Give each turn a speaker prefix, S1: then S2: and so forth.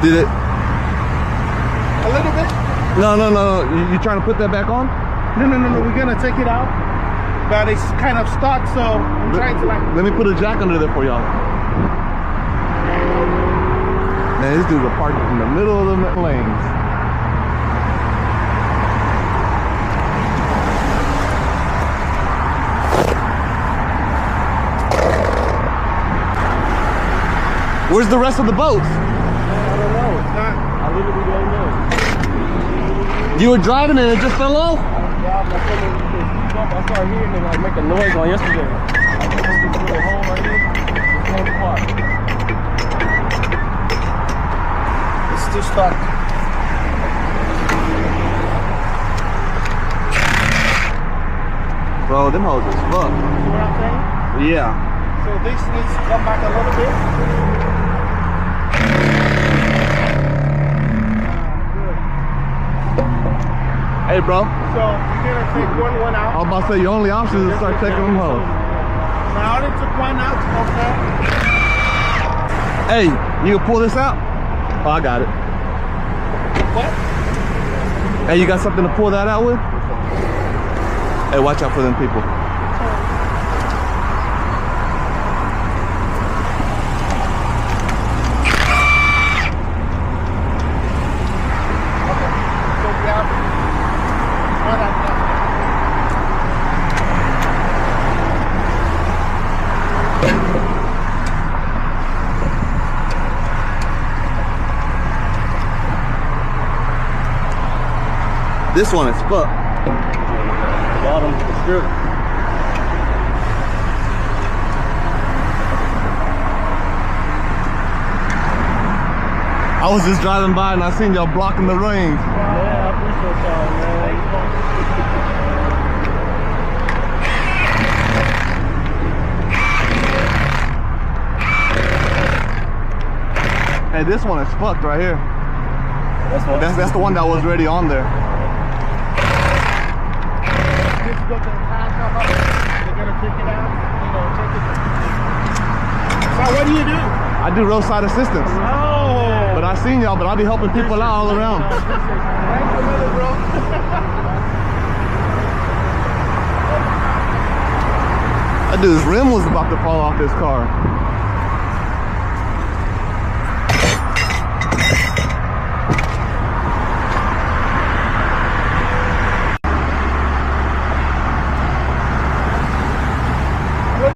S1: Did it?
S2: A little bit?
S1: No. You trying to put that back on?
S2: No. We're gonna take it out. But it's kind of stuck, so I'm trying to like...
S1: Let me put a jack under there for y'all. Man, this dude's a parked in the middle of the lanes. Where's the rest of the boats?
S2: I don't know. It's not. I literally don't know.
S1: You were driving and it just fell off?
S2: I started hearing it like make a noise on yesterday. I put this little hole right here. It's on the park. It's still stuck.
S1: Bro, them hoes is fucked.
S2: See what I'm saying?
S1: Yeah.
S2: So this needs to come back a little bit.
S1: Hey, bro.
S2: So you're gonna take one out.
S1: I was about to say your only option is to start taking them hoes.
S2: Now I already took one out. Okay.
S1: Hey, you can pull this out? Oh, I got it.
S2: What?
S1: Hey, you got something to pull that out with? Hey, watch out for them people. This one is fucked.
S2: Bottom strip.
S1: I was just driving by and I seen y'all blocking the rings.
S2: Yeah, I appreciate y'all, man.
S1: Hey, this one is fucked right here. That's the one that was already on there.
S2: Go to the tire shop, they're gonna take it out, take it. So what do you do?
S1: I do roadside assistance.
S2: Oh!
S1: But I seen y'all, but I'll be helping people out all around.
S2: Thanks a minute, bro.
S1: That dude's rim was about to fall off his car.